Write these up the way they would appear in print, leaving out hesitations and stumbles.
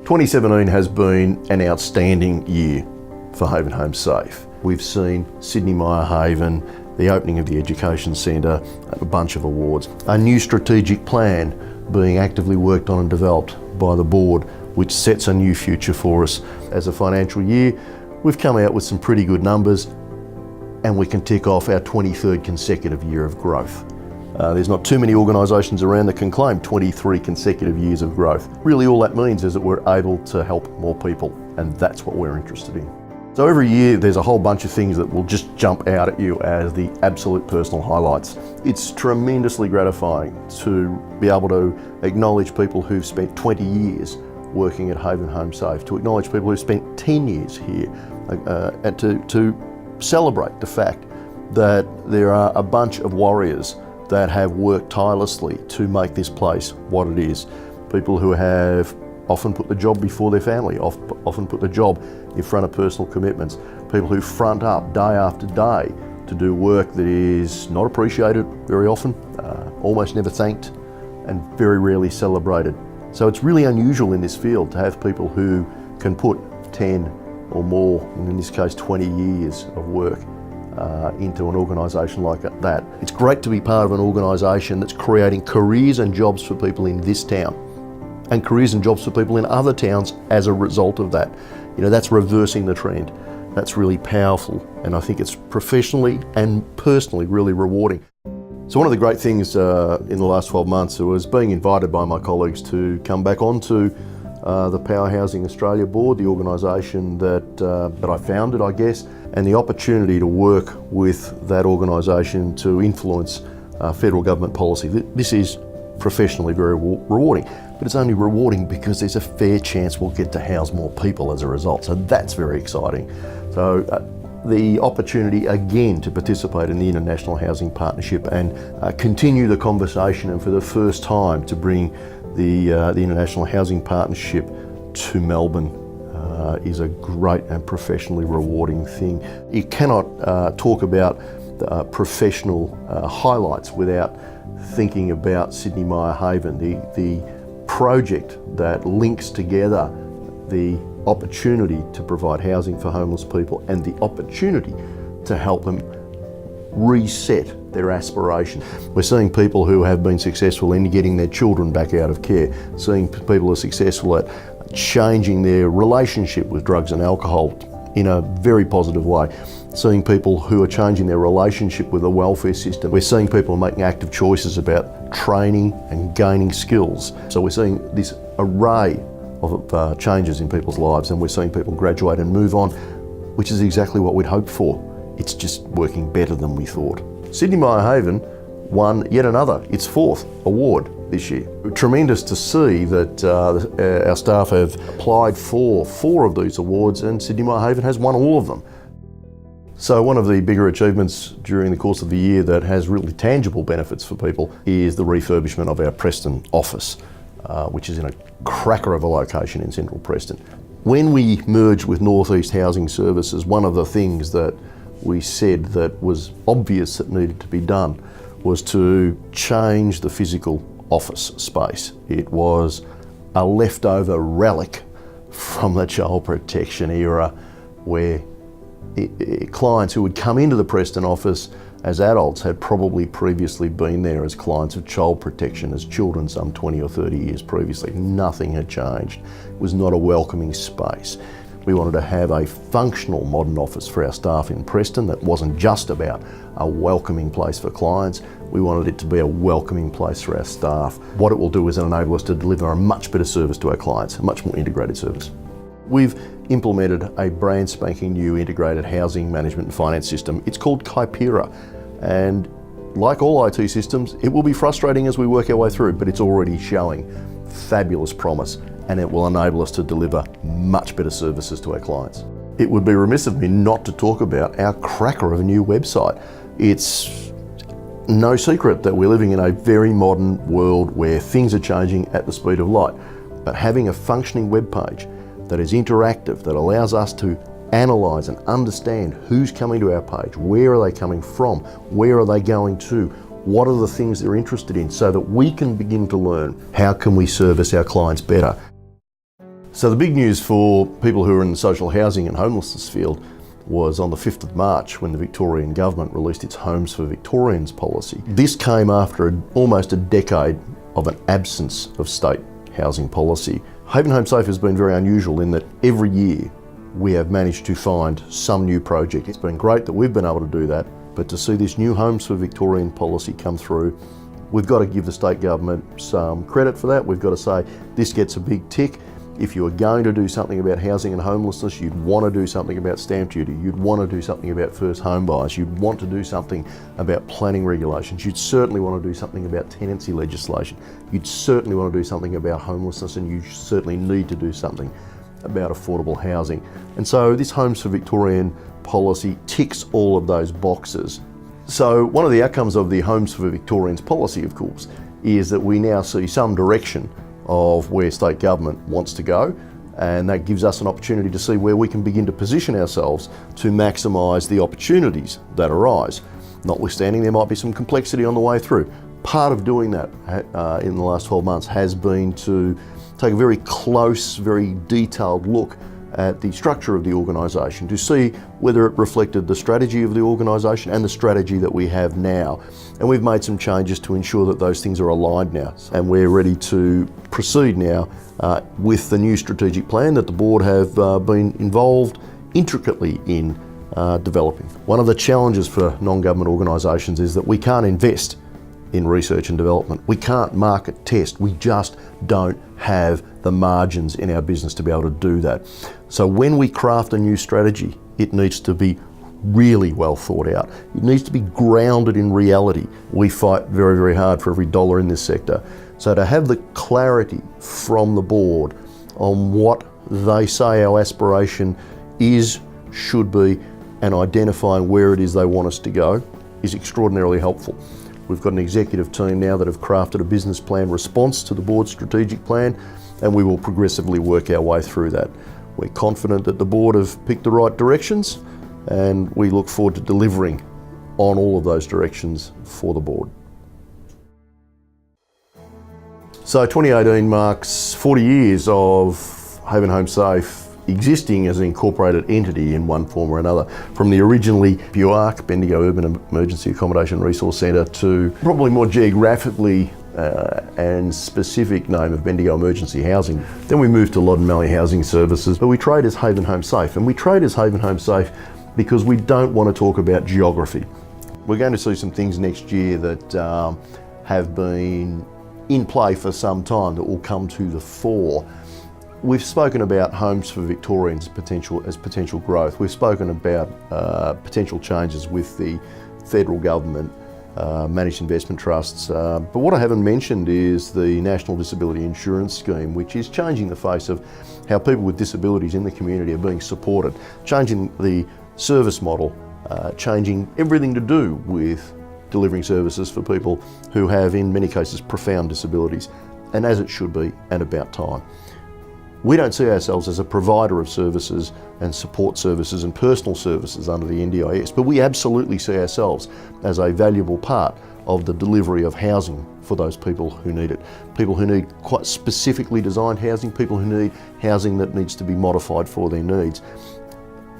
2017 has been an outstanding year for Haven Home Safe. We've seen Sydney Myer Haven, the opening of the Education Centre, a bunch of awards. A new strategic plan being actively worked on and developed by the board, which sets a new future for us. As a financial year, we've come out with some pretty good numbers, and we can tick off our 23rd consecutive year of growth. There's not too many organisations around that can claim 23 consecutive years of growth. Really all that means is that we're able to help more people, and that's what we're interested in. So every year there's a whole bunch of things that will just jump out at you as the absolute personal highlights. It's tremendously gratifying to be able to acknowledge people who've spent 20 years working at Haven Home Safe, to acknowledge people who've spent 10 years here, and to celebrate the fact that there are a bunch of warriors that have worked tirelessly to make this place what it is. People who have often put the job before their family, often put the job in front of personal commitments. People who front up day after day to do work that is not appreciated very often, almost never thanked, and very rarely celebrated. So it's really unusual in this field to have people who can put 10 or more, and in this case 20 years of work into an organisation like that. It's great to be part of an organisation that's creating careers and jobs for people in this town, and careers and jobs for people in other towns as a result of that. You know, that's reversing the trend. That's really powerful, and I think it's professionally and personally really rewarding. So one of the great things in the last 12 months was being invited by my colleagues to come back onto the Power Housing Australia board, the organisation that I founded, I guess, and the opportunity to work with that organisation to influence federal government policy. This is professionally very rewarding, but it's only rewarding because there's a fair chance we'll get to house more people as a result, so that's very exciting. So the opportunity again to participate in the International Housing Partnership and continue the conversation, and for the first time to bring the International Housing Partnership to Melbourne is a great and professionally rewarding thing. You cannot talk about professional highlights without thinking about Sydney Myer Haven, the project that links together the opportunity to provide housing for homeless people and the opportunity to help them reset their aspirations. We're seeing people who have been successful in getting their children back out of care, seeing people who are successful at changing their relationship with drugs and alcohol in a very positive way, seeing people who are changing their relationship with the welfare system. We're seeing people making active choices about training and gaining skills. So we're seeing this array of changes in people's lives, and we're seeing people graduate and move on, which is exactly what we'd hoped for. It's just working better than we thought. Sydney Myer Haven won yet another, its fourth award this year. Tremendous to see that our staff have applied for 4 of these awards, and Sydney Myer Haven has won all of them. So one of the bigger achievements during the course of the year that has really tangible benefits for people is the refurbishment of our Preston office, which is in a cracker of a location in central Preston. When we merged with North East Housing Services, one of the things that we said that was obvious that needed to be done was to change the physical office space. It was a leftover relic from the child protection era where clients who would come into the Preston office as adults had probably previously been there as clients of child protection as children some 20 or 30 years previously. Nothing had changed. It was not a welcoming space. We wanted to have a functional modern office for our staff in Preston that wasn't just about a welcoming place for clients. We wanted it to be a welcoming place for our staff. What it will do is enable us to deliver a much better service to our clients, a much more integrated service. We've implemented a brand spanking new integrated housing management and finance system. It's called Kaipira, and like all IT systems, it will be frustrating as we work our way through, but it's already showing fabulous promise, and it will enable us to deliver much better services to our clients. It would be remiss of me not to talk about our cracker of a new website. It's no secret that we're living in a very modern world where things are changing at the speed of light, but having a functioning web page that is interactive, that allows us to analyse and understand who's coming to our page, where are they coming from, where are they going to, what are the things they're interested in, so that we can begin to learn how can we service our clients better. So the big news for people who are in the social housing and homelessness field was on the 5th of March when the Victorian government released its Homes for Victorians policy. This came after almost a decade of an absence of state housing policy. Haven Home Safe has been very unusual in that every year we have managed to find some new project. It's been great that we've been able to do that, but to see this new Homes for Victorian policy come through, we've got to give the state government some credit for that. We've got to say this gets a big tick. If you are going to do something about housing and homelessness, you'd want to do something about stamp duty, you'd want to do something about first home buyers, you'd want to do something about planning regulations, you'd certainly want to do something about tenancy legislation, you'd certainly want to do something about homelessness, and you certainly need to do something about affordable housing. And so this Homes for Victorian policy ticks all of those boxes. So one of the outcomes of the Homes for Victorians policy, of course, is that we now see some direction of where state government wants to go, and that gives us an opportunity to see where we can begin to position ourselves to maximise the opportunities that arise. Notwithstanding, there might be some complexity on the way through. Part of doing that in the last 12 months has been to take a very close, very detailed look at the structure of the organisation to see whether it reflected the strategy of the organisation and the strategy that we have now. And we've made some changes to ensure that those things are aligned now, and we're ready to proceed now with the new strategic plan that the board have been involved intricately in developing. One of the challenges for non-government organisations is that we can't invest in research and development. We can't market test. We just don't have the margins in our business to be able to do that. So when we craft a new strategy, it needs to be really well thought out. It needs to be grounded in reality. We fight very, very hard for every dollar in this sector. So to have the clarity from the board on what they say our aspiration is, should be, and identifying where it is they want us to go is extraordinarily helpful. We've got an executive team now that have crafted a business plan response to the board's strategic plan, and we will progressively work our way through that. We're confident that the board have picked the right directions, and we look forward to delivering on all of those directions for the board. So 2018 marks 40 years of Haven Home Safe existing as an incorporated entity in one form or another, from the originally BUARC, Bendigo Urban Emergency Accommodation Resource Centre, to probably more geographically and specific name of Bendigo Emergency Housing. Then we moved to Loddon Mallee Housing Services, but we trade as Haven Home Safe, and we trade as Haven Home Safe because we don't want to talk about geography. We're going to see some things next year that have been in play for some time that will come to the fore. We've spoken about Homes for Victorians potential growth. We've spoken about potential changes with the federal government, managed investment trusts. But what I haven't mentioned is the National Disability Insurance Scheme, which is changing the face of how people with disabilities in the community are being supported, changing the service model, changing everything to do with delivering services for people who have, in many cases, profound disabilities, and as it should be, and about time. We don't see ourselves as a provider of services and support services and personal services under the NDIS, but we absolutely see ourselves as a valuable part of the delivery of housing for those people who need it. People who need quite specifically designed housing, people who need housing that needs to be modified for their needs.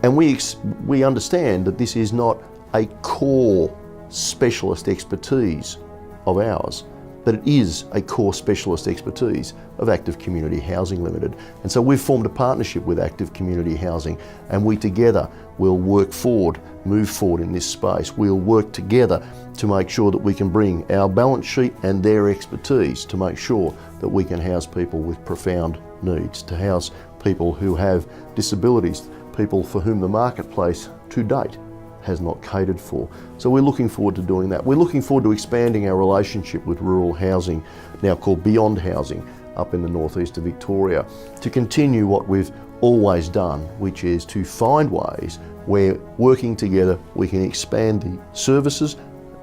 And we understand that this is not a core specialist expertise of ours, but it is a core specialist expertise of Active Community Housing Limited. And so we've formed a partnership with Active Community Housing, and we together will work forward, move forward in this space. We'll work together to make sure that we can bring our balance sheet and their expertise to make sure that we can house people with profound needs, to house people who have disabilities, people for whom the marketplace to date has not catered for. So we're looking forward to doing that. We're looking forward to expanding our relationship with rural housing, now called Beyond Housing, up in the northeast of Victoria, to continue what we've always done, which is to find ways where, working together, we can expand the services,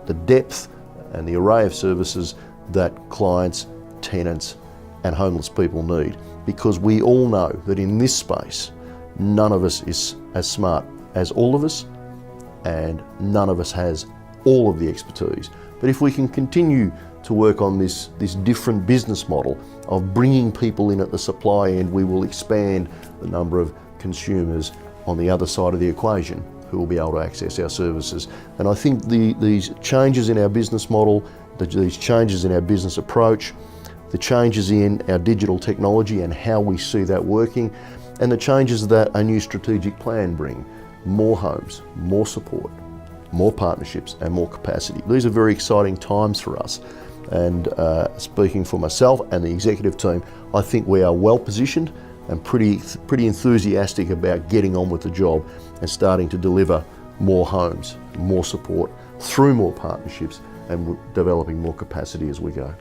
the depth and the array of services that clients, tenants and homeless people need. Because we all know that in this space, none of us is as smart as all of us, and none of us has all of the expertise. But if we can continue to work on this different business model of bringing people in at the supply end. We will expand the number of consumers on the other side of the equation who will be able to access our services. And I think these changes in our business model, these changes in our business approach, the changes in our digital technology and how we see that working, and the changes that a new strategic plan bring, more homes, more support, more partnerships and more capacity. These are very exciting times for us. And speaking for myself and the executive team, I think we are well positioned and pretty enthusiastic about getting on with the job and starting to deliver more homes, more support through more partnerships and developing more capacity as we go.